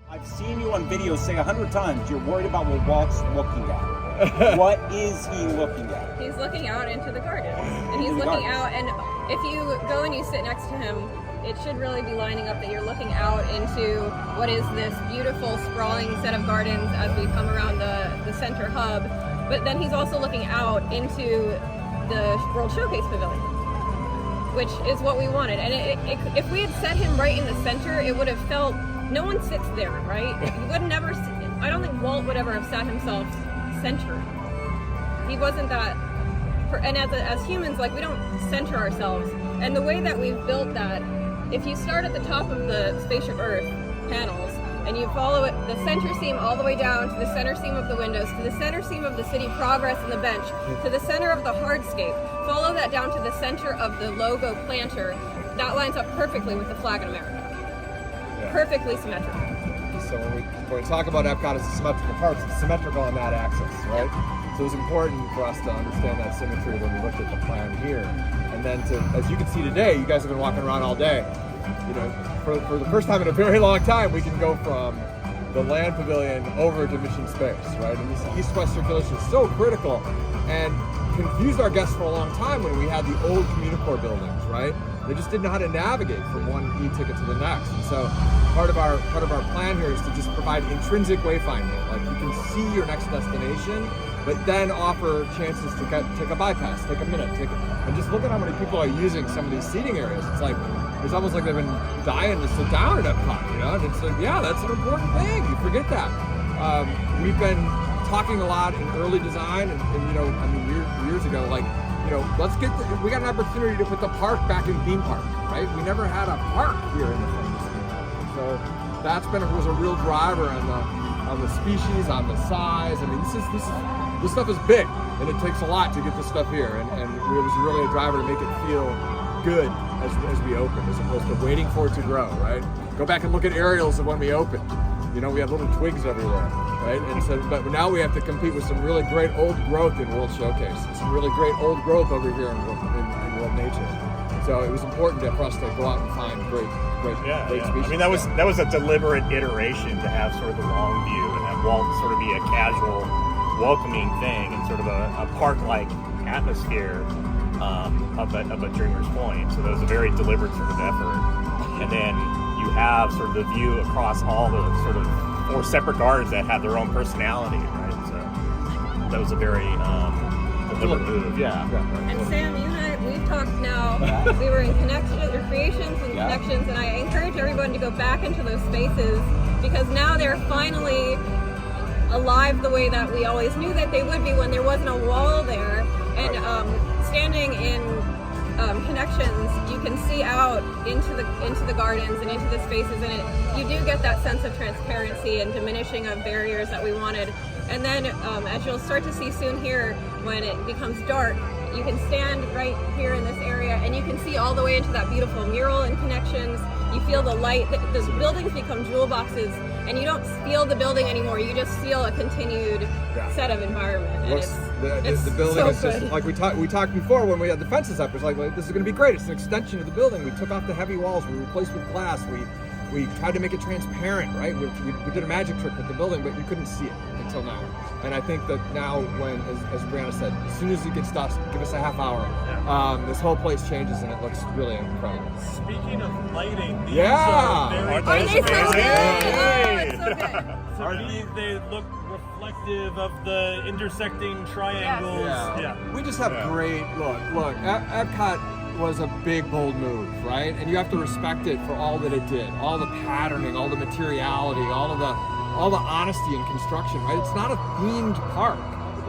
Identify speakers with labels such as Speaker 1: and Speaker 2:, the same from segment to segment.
Speaker 1: I've seen you on video say 100 times you're worried about what Walt's looking at. What is he looking at?
Speaker 2: He's looking out into the garden. And he's looking out, and if you go and you sit next to him, it should really be lining up that you're looking out into what is this beautiful sprawling set of gardens as we come around the center hub. But then he's also looking out into the World Showcase Pavilion, which is what we wanted. And if we had set him right in the center, it would have felt, no one sits there, right? You would never, I don't think Walt would ever have sat himself centered. He wasn't that, and as humans, like, we don't center ourselves. And the way that we've built that, if you start at the top of the Spaceship Earth panels, and you follow it, the center seam all the way down to the center seam of the windows, to the center seam of the city progress and the bench, to the center of the hardscape, follow that down to the center of the logo planter, that lines up perfectly with the flag in America. Yeah. Perfectly symmetrical.
Speaker 3: So when we talk about Epcot as a symmetrical park, it's symmetrical on that axis, right? So it was important for us to understand that symmetry when we looked at the plan here. And then as you can see today, you guys have been walking around all day. You know, for the first time in a very long time, we can go from the land pavilion over to mission space, right? And this east-west circulation is so critical and confused our guests for a long time when we had the old Communicore buildings, right? They just didn't know how to navigate from one e-ticket to the next. And so part of our plan here is to just provide intrinsic wayfinding. Like, you can see your next destination, but then offer chances to take a bypass, take a minute, and just look at how many people are using some of these seating areas. It's like, it's almost like they've been dying to sit down at Epcot, you know? And it's like, yeah, that's an important thing. You forget that. We've been talking a lot in early design, and you know, I mean, years ago, like, you know, we got an opportunity to put the park back in theme park, right? We never had a park here in the famous theme park. So that's was a real driver on the species, on the size. I mean, this stuff is big, and it takes a lot to get this stuff here, and it was really a driver to make it feel good as we open, as opposed to waiting for it to grow, right? Go back and look at aerials of when we opened. You know, we have little twigs everywhere, right? And so, but now we have to compete with some really great old growth in World Showcase, some really great old growth over here in World Nature. So it was important for us to go out and find great species.
Speaker 4: I mean, that was a deliberate iteration to have sort of the long view and have Walt sort of be a casual, welcoming thing and sort of a park-like atmosphere up at Dreamer's Point. So that was a very deliberate sort of effort. And then you have sort of the view across all the sort of 4 separate gardens that have their own personality, right? So that was a very deliberate move. Yeah.
Speaker 2: And Sam, you and I, we've talked now. We were in creations and connections, and I encourage everyone to go back into those spaces because now they're finally alive the way that we always knew that they would be when there wasn't a wall there. And standing in connections, you can see out into the gardens and into the spaces, and you do get that sense of transparency and diminishing of barriers that we wanted. And then as you'll start to see soon here, when it becomes dark, you can stand right here in this area and you can see all the way into that beautiful mural and connections. You feel the light. The buildings become jewel boxes, and you don't feel the building anymore. You just feel a continued set of environment. And
Speaker 3: the building
Speaker 2: so
Speaker 3: is just
Speaker 2: good.
Speaker 3: like we talked before when we had the fences up. It's like, this is going to be great. It's an extension of the building. We took off the heavy walls. We replaced with glass. We tried to make it transparent, right? We did a magic trick with the building, but you couldn't see it until now. And I think that now, when, as Brianna said, as soon as it gets dusk, give us a half hour, this whole place changes and it looks really incredible.
Speaker 5: Speaking of lighting, these
Speaker 4: are very
Speaker 2: It's so good.
Speaker 5: they look reflective of the intersecting triangles.
Speaker 3: Yeah. We just have great look. Epcot was a big, bold move, right? And you have to respect it for all that it did, all the patterning, all the materiality, all the honesty in construction, right? It's not a themed park,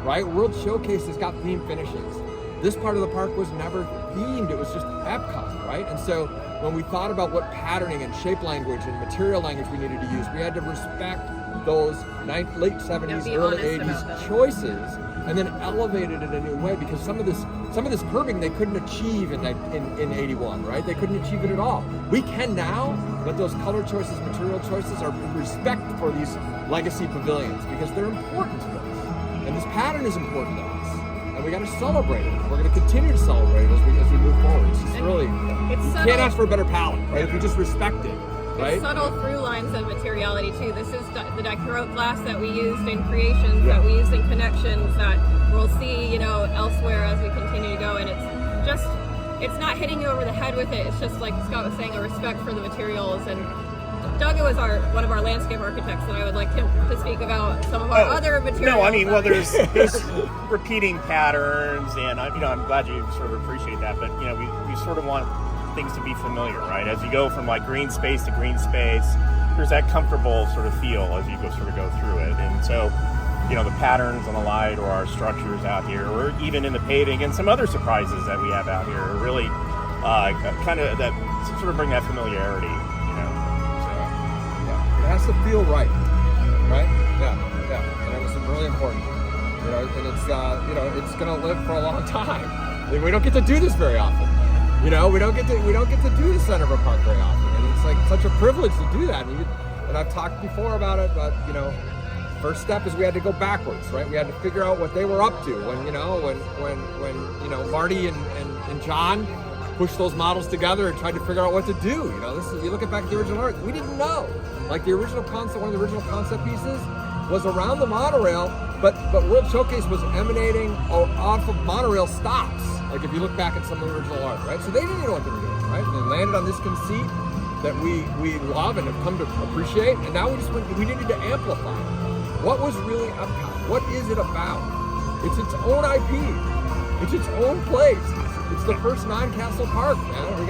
Speaker 3: right? World Showcase has got themed finishes. This part of the park was never themed, it was just Epcot, right? And so when we thought about what patterning and shape language and material language we needed to use, we had to respect those late 70s, early 80s choices, and then elevated it in a new way, because some of this curbing they couldn't achieve in 81, right? They couldn't achieve it at all. We can now, but those color choices, material choices are in respect for these legacy pavilions, because they're important to us. And this pattern is important to us. And we got to celebrate it. We're going to continue to celebrate it as we move forward. It's just really, you can't ask for a better palette, right? If you just respect it, right?
Speaker 2: Subtle through lines of materiality too. This is the dichroic glass that we used in creations, that we used in connections, that we'll see, elsewhere as we continue to go. And it's not hitting you over the head with it. It's just like Scott was saying, a respect for the materials. And Doug was one of our landscape architects, and I would like him to speak about some of our other materials.
Speaker 4: No, I mean, there's repeating patterns, and I'm glad you sort of appreciate that. But we sort of want things to be familiar, right? As you go from like green space to green space, there's that comfortable sort of feel as you go through it. And so, the patterns on the light or our structures out here, or even in the paving, and some other surprises that we have out here, are really kind of that sort of bring that familiarity.
Speaker 3: It has to feel right? Yeah. And it was really important, and it's going to live for a long time. And we don't get to do this very often. We don't get to do the center of a park very often, and it's like such a privilege to do that. And I've talked before about it, but first step is we had to go backwards, right? We had to figure out what they were up to when Marty and John pushed those models together and tried to figure out what to do. You look back at the original art, we didn't know. Like the original concept, one of the original concept pieces was around the monorail, but World Showcase was emanating off of monorail stops. Like if you look back at some of the original art, right? So they didn't know what they were doing, right? And they landed on this conceit that we love and have come to appreciate, and now we needed to amplify it. What was really Epcot? What is it about? It's its own IP. It's its own place. It's the first non-castle park, man. We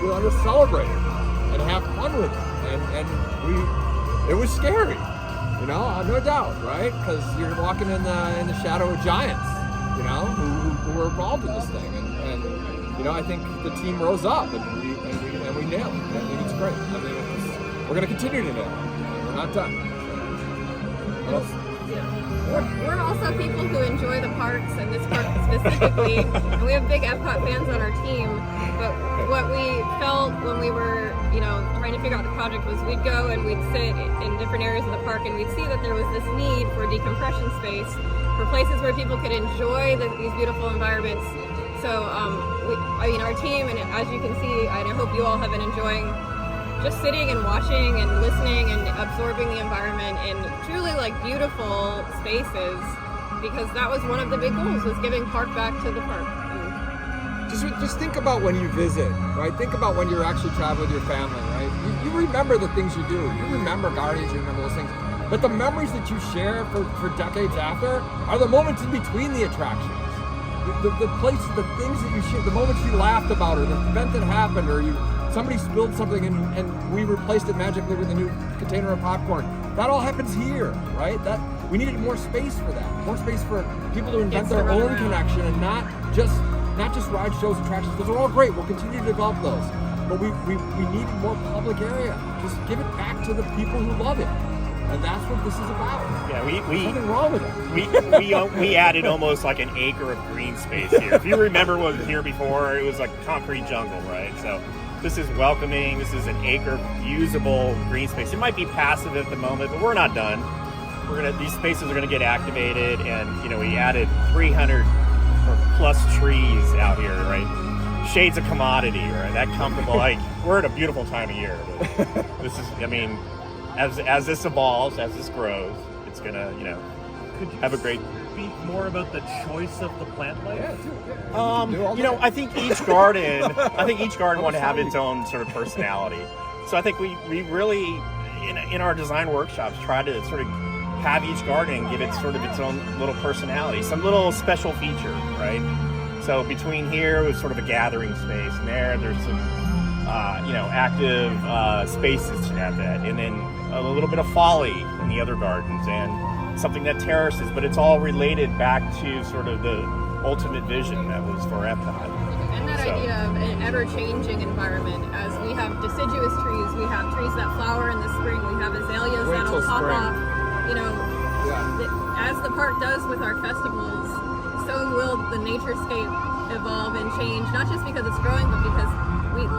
Speaker 3: want to celebrate it and have fun with it. And it was scary, no doubt, right? Because you're walking in the shadow of giants, who were involved in this thing. And I think the team rose up and we nailed it. I think it's great. We're going to continue to nail it. We're not done. What else?
Speaker 2: We're also people who enjoy the parks, and this park specifically, and we have big Epcot fans on our team, but what we felt when we were, trying to figure out the project was we'd go and we'd sit in different areas of the park and we'd see that there was this need for decompression space, for places where people could enjoy these beautiful environments. So, our team, and as you can see, and I hope you all have been enjoying just sitting and watching and listening and absorbing the environment in truly beautiful spaces, because that was one of the big goals, was giving park back to the park.
Speaker 3: Just think about when you visit, right? Think about when you're actually traveling with your family, right? You remember the things you do. You remember Guardians, you remember those things. But the memories that you share for decades after are the moments in between the attractions. The places, the things that you share, the moments you laughed about, or the event that happened, or somebody spilled something and we replaced it magically with a new container of popcorn. That all happens here, right? We needed more space for that. More space for people to invent their own connection, and not just ride shows, attractions. Those are all great. We'll continue to develop those. But we needed more public area. Just give it back to the people who love it. And that's what this is about.
Speaker 4: Yeah,
Speaker 3: There's nothing wrong with it.
Speaker 4: We added almost like an acre of green space here. If you remember what was here before, it was like concrete jungle, right? So this is welcoming. This is an acre of usable green space. It might be passive at the moment, but we're not done. These spaces are gonna get activated, and we added 300 or plus trees out here, right? Shades of commodity, right? That comfortable. We're at a beautiful time of year. This is, as this evolves, as this grows, it's gonna,
Speaker 5: Could you
Speaker 4: have a great.
Speaker 5: speak more about the choice of the plant life?
Speaker 4: I think each garden wanted to have its own sort of personality. So I think we really, in our design workshops, try to sort of have each garden give it sort of its own little personality, some little special feature, right? So between here was sort of a gathering space, and there's some, active spaces to have that, and then a little bit of folly in the other gardens, and something that terraces, but it's all related back to sort of the ultimate vision that was for Epcot.
Speaker 2: And that idea of an ever-changing environment, as we have deciduous trees, we have trees that flower in the spring, we have azaleas that'll pop off. As the park does with our festivals, so will the naturescape evolve and change, not just because it's growing, but because we've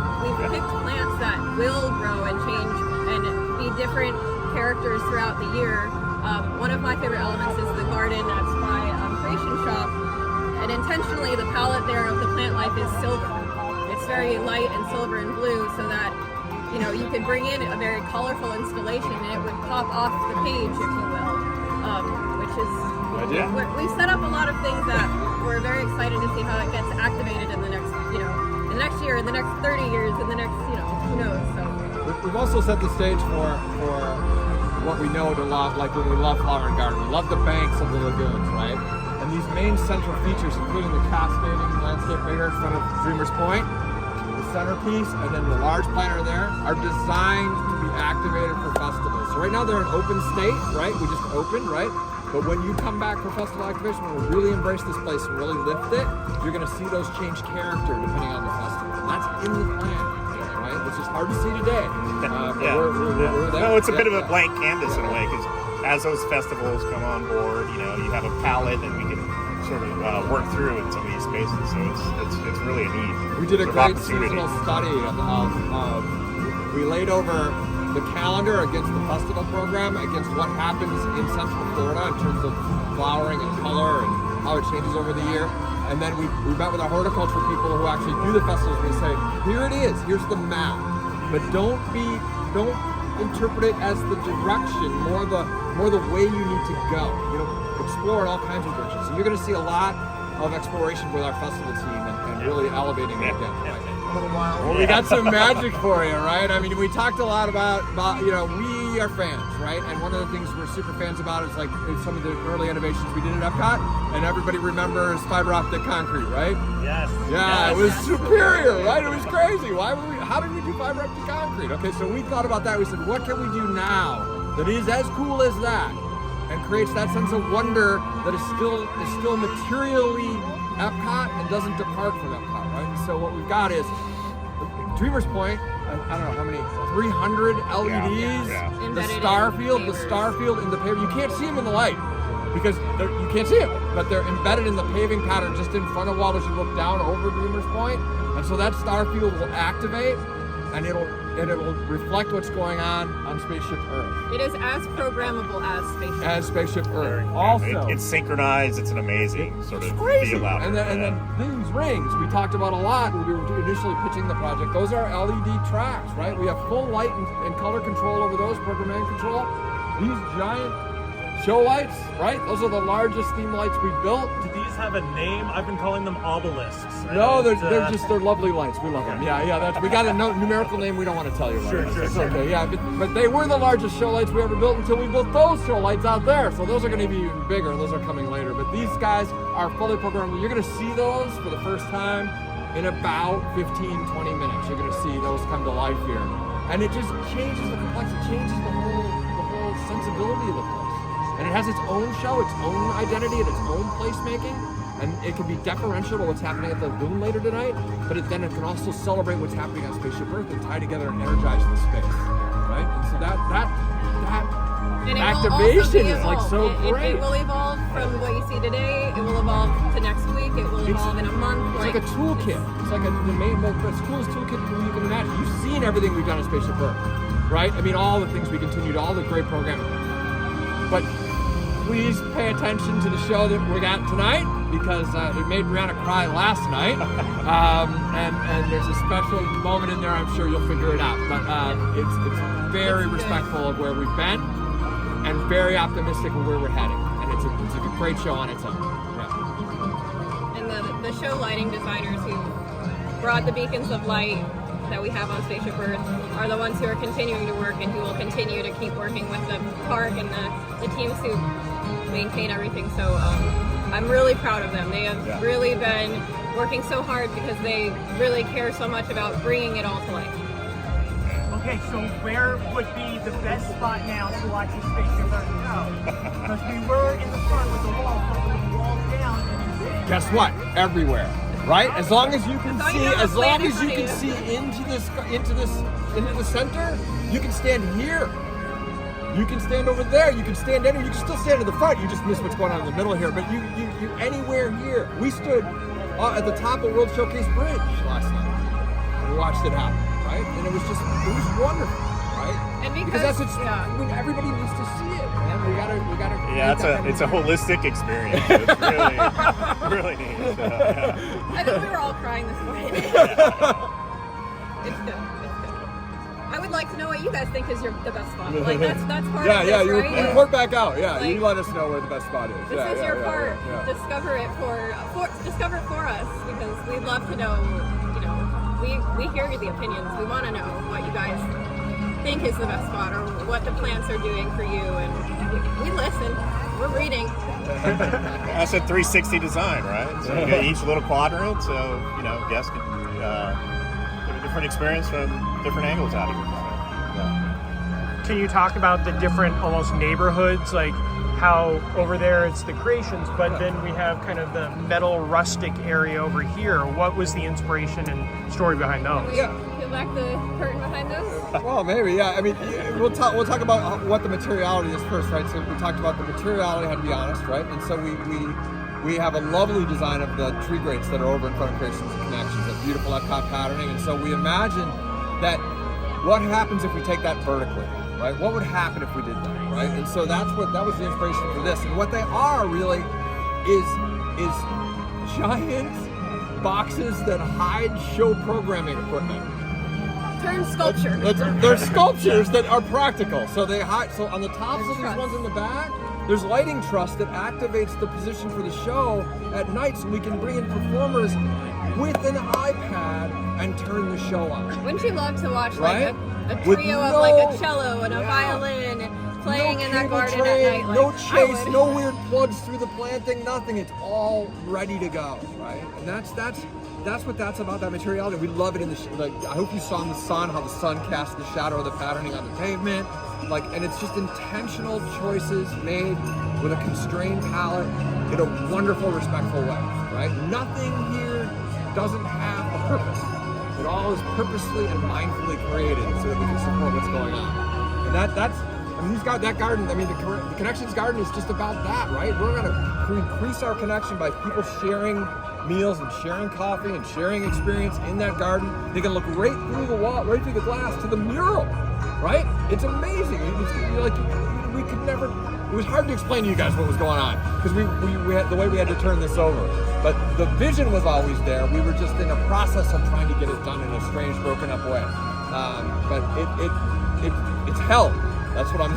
Speaker 2: picked plants that will grow and change and be different characters throughout the year. One of my favorite elements is the garden that's my creation shop, and intentionally the palette there of the plant life is silver. It's very light and silver and blue, so that you could bring in a very colorful installation and it would pop off the page, if you will, which is, we've set up a lot of things that we're very excited to see how it gets activated in the next, the next year, in the next 30 years, in the next, who knows. So
Speaker 3: we've also set the stage for what we know to love, like when we love Flower and Garden. We love the banks of the lagoons, right? And these main central features, including the cascading landscape right here in front of Dreamer's Point, the centerpiece, and then the large planter there, are designed to be activated for festivals. So right now they're in open state, right? We just opened, right? But when you come back for festival activation, when we really embrace this place and really lift it, you're going to see those change character depending on the festival. And that's in the plan, right? Which is hard to see today. We're there.
Speaker 4: No, it's a bit of a blank canvas in a way, because as those festivals come on board, you have a palette that we can sort of work through in some of these spaces. So it's really a neat.
Speaker 3: We did a
Speaker 4: sort of
Speaker 3: great
Speaker 4: opportunity.
Speaker 3: seasonal study of we laid over the calendar against the festival program, against what happens in Central Florida in terms of flowering and color and how it changes over the year. And then we met with our horticulture people who actually do the festivals. We say, here it is, here's the map. But don't interpret it as the direction, more the way you need to go. Explore in all kinds of directions. So you're going to see a lot of exploration with our festival team and really elevating it again.
Speaker 6: A little while.
Speaker 3: Well, we got some magic for you, right? I mean, we talked a lot about we are fans, right? And one of the things we're super fans about is like some of the early innovations we did at Epcot, and everybody remembers fiber optic concrete, right?
Speaker 5: Yes.
Speaker 3: Yeah, it was superior, right? It was crazy. How did we do fiber optic concrete? Okay, so we thought about that. We said, what can we do now that is as cool as that, and creates that sense of wonder that is still materially Epcot and doesn't depart from Epcot, right? And so what we've got is Dreamer's Point. I don't know how many, 300 LEDs. The Starfield in the pavement. You can't see them in the light because you can't see them, but they're embedded in the paving pattern just in front of Walt as you look down over Dreamer's Point. And so that Starfield will activate, and it'll reflect what's going on Spaceship Earth.
Speaker 2: it is as programmable as Spaceship
Speaker 3: Earth. Also,
Speaker 4: it's synchronized. It's an amazing sort of
Speaker 3: crazy.
Speaker 4: feel out.
Speaker 3: And then these rings we talked about a lot when we were initially pitching the project. Those are LED tracks, right? We have full light and color control over those, programming control. These giant show lights, right? Those are the largest theme lights we built.
Speaker 5: Do these have a name? I've been calling them obelisks.
Speaker 3: No, they're lovely lights. We love them. Yeah. We got a numerical name we don't want to tell you about.
Speaker 5: Sure.
Speaker 3: It's okay. Yeah, but they were the largest show lights we ever built until we built those show lights out there. So those are going to be even bigger. Those are coming later. But these guys are fully programmable. You're going to see those for the first time in about 15-20 minutes. You're going to see those come to life here, and it just changes the complexity, changes the whole sensibility of the place. And it has its own show, its own identity, and its own placemaking. And it can be deferential to what's happening at the lagoon later tonight, but then it can also celebrate what's happening on Spaceship Earth and tie together and energize the space, right? And so that
Speaker 2: And it
Speaker 3: activation
Speaker 2: will
Speaker 3: is like so great.
Speaker 2: It will evolve from what you see today. It will evolve to next week. It will evolve in a month.
Speaker 3: It's like a toolkit. It's like the coolest toolkit you can imagine. You've seen everything we've done on Spaceship Earth, right? I mean, all the things we continued, all the great programming. But please pay attention to the show that we got tonight, because it made Brianna cry last night. And there's a special moment in there. I'm sure you'll figure it out. But it's very respectful of where we've been, and very optimistic of where we're heading. And it's a great show on its own. Yeah.
Speaker 2: And the show lighting designers who brought the beacons of light that we have on Spaceship Earth are the ones who are continuing to work and who will continue to keep working with the park and the teams who maintain everything. So I'm really proud of them. They have really been working so hard because they really care so much about bringing it all to life.
Speaker 6: Okay, so where would be the best spot now to watch the Spaceship Earth show? Because we were in the front with the wall, but with the walls down.
Speaker 3: Guess what? Everywhere. Right? As long as you can see,
Speaker 2: as long as you
Speaker 3: can see into the center, you can stand here. You can stand over there. You can stand anywhere. You can still stand in the front. You just miss what's going on in the middle here. But you anywhere here. We stood at the top of World Showcase Bridge last night and we watched it happen. Right? And it was wonderful. Right?
Speaker 2: And because
Speaker 3: when everybody needs to see it, man. We gotta.
Speaker 4: Yeah, it's a holistic experience. It's really neat. So,
Speaker 2: I think we were all crying this morning. It's good. I would like to know what you guys think is the best spot. Like that's part
Speaker 3: Yeah,
Speaker 2: of
Speaker 3: yeah,
Speaker 2: this,
Speaker 3: you
Speaker 2: right?
Speaker 3: report back out. Yeah,
Speaker 2: Like,
Speaker 3: you let us know where the best spot is.
Speaker 2: This
Speaker 3: Yeah,
Speaker 2: is
Speaker 3: yeah,
Speaker 2: your
Speaker 3: yeah,
Speaker 2: part.
Speaker 3: yeah.
Speaker 2: Discover it discover it for us, because we'd love to know. You know, we hear the opinions. We want to know what you guys think is the best spot, or what the plants are doing for you, and we listen. We're reading.
Speaker 4: That's a 360 design, right? So you get each little quadrant, so guests can get a different experience from different angles out of it.
Speaker 6: Can you talk about the different almost neighborhoods, like how over there it's the creations, but then we have kind of the metal rustic area over here? What was the inspiration and story behind those?
Speaker 3: Yeah.
Speaker 2: Peel back the curtain behind those.
Speaker 3: Well, maybe, yeah. I mean, we'll talk about what the materiality is first, right? So we talked about the materiality, how to be honest, right? And so we have a lovely design of the tree grates that are over in front of Creations and Connections, that beautiful Epcot patterning. And so we imagine that what happens if we take that vertically, right? What would happen if we did that, right? And so that was the inspiration for this. And what they are really is giant boxes that hide show programming equipment.
Speaker 2: Turn sculpture.
Speaker 3: They're sculptures that are practical. So they hide. So on the tops of these ones in the back, there's lighting truss that activates the position for the show at night, so we can bring in performers with an iPad and turn the show on.
Speaker 2: Wouldn't you love to watch
Speaker 3: Right?
Speaker 2: like a
Speaker 3: With
Speaker 2: trio of
Speaker 3: no-
Speaker 2: like a cello and a violin playing in that
Speaker 3: cable
Speaker 2: garden
Speaker 3: tray,
Speaker 2: at night? Like,
Speaker 3: no
Speaker 2: I
Speaker 3: chase,
Speaker 2: would.
Speaker 3: no weird plugs through the planting, nothing. It's all ready to go, right? And that's what that's about, that materiality. We love it in the I hope you saw in the sun how the sun casts the shadow of the patterning on the pavement. And it's just intentional choices made with a constrained palette in a wonderful, respectful way, right? Nothing here doesn't have a purpose. It all is purposely and mindfully created so that we can support what's going on. And that garden, I mean, the Connections Garden is just about that, right? We're going to increase our connection by people sharing meals and sharing coffee and sharing experience in that garden. They can look right through the wall, right through the glass to the mural, right? It's amazing. We could never. It was hard to explain to you guys what was going on because we had the way we had to turn this over. But the vision was always there. We were just in a process of trying to get it done in a strange, broken up way. But it's hell. That's what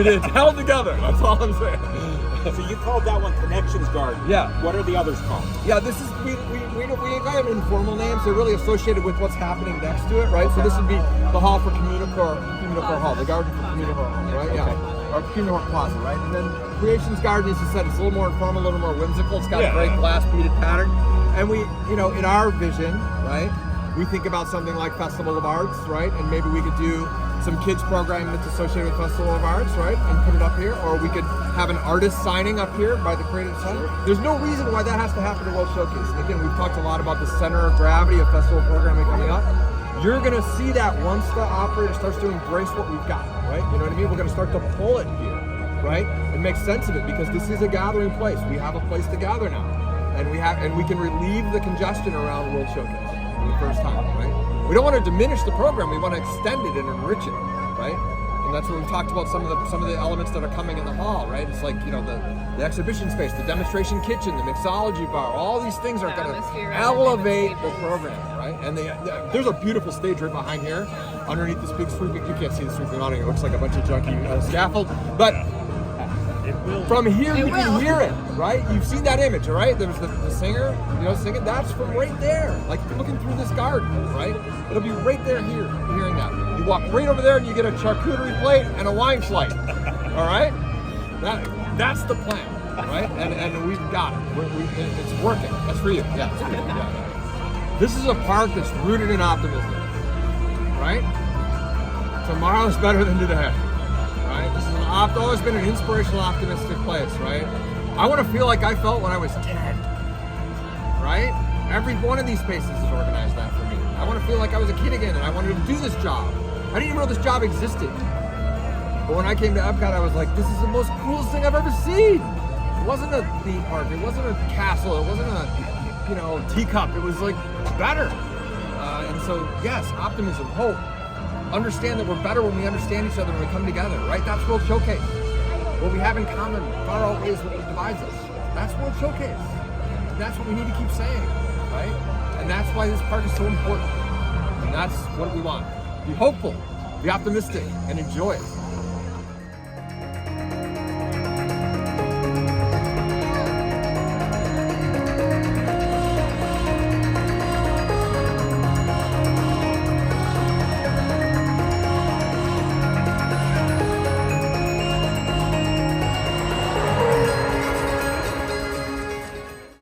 Speaker 3: it's held together. That's all I'm saying.
Speaker 1: So you called that one Connections Garden.
Speaker 3: Yeah.
Speaker 1: What are the others called?
Speaker 3: Yeah, this is we have informal names. They're really associated with what's happening next to it, right? So this would be the hall for Communicore Hall, the garden for Communicore Hall, right? Yeah. Or Communicore Plaza, right? And then Creations Garden, as you said, it's a little more informal, a little more whimsical. It's got a great glass beaded pattern. And we, in our vision, right, we think about something like Festival of Arts, right? And maybe we could do some kids programming that's associated with Festival of Arts, right? And put it up here. Or we could have an artist signing up here by the Creative Center. There's no reason why that has to happen at World Showcase. And again, we've talked a lot about the center of gravity of festival programming coming up. You're gonna see that once the operator starts to embrace what we've got, right? You know what I mean? We're gonna start to pull it here, right? And make sense of it because this is a gathering place. We have a place to gather now. And we can relieve the congestion around World Showcase for the first time, right? We don't want to diminish the program. We want to extend it and enrich it, right? And that's what we talked about. Some of the elements that are coming in the hall, right? It's like the exhibition space, the demonstration kitchen, the mixology bar. All these things are going to elevate the program, right? And there's a beautiful stage right behind here, underneath this big sweeping. You can't see the sweeping awning. It looks like a bunch of junky scaffold, but. From here you can hear it, right? You've seen that image, all right? There's the singer, singing. That's from right there. Like you're looking through this garden, right? It'll be right there hearing that. You walk right over there and you get a charcuterie plate and a wine flight. All right? That's the plan, right? And we've got it. It's working. That's for you. Yeah. This is a park that's rooted in optimism, right? Tomorrow's better than today. Right? This is always been an inspirational, optimistic place, right? I want to feel like I felt when I was 10, right? Every one of these spaces has organized that for me. I want to feel like I was a kid again and I wanted to do this job. I didn't even know this job existed. But when I came to Epcot, I was like, this is the most coolest thing I've ever seen. It wasn't a theme park. It wasn't a castle. It wasn't a, teacup. It was like better. And so, yes, optimism, hope. Understand that we're better when we understand each other when we come together, right? That's World Showcase. What we have in common far outweighs what divides us. That's World Showcase. That's what we need to keep saying, right? And that's why this park is so important. And that's what we want. Be hopeful, be optimistic and enjoy it.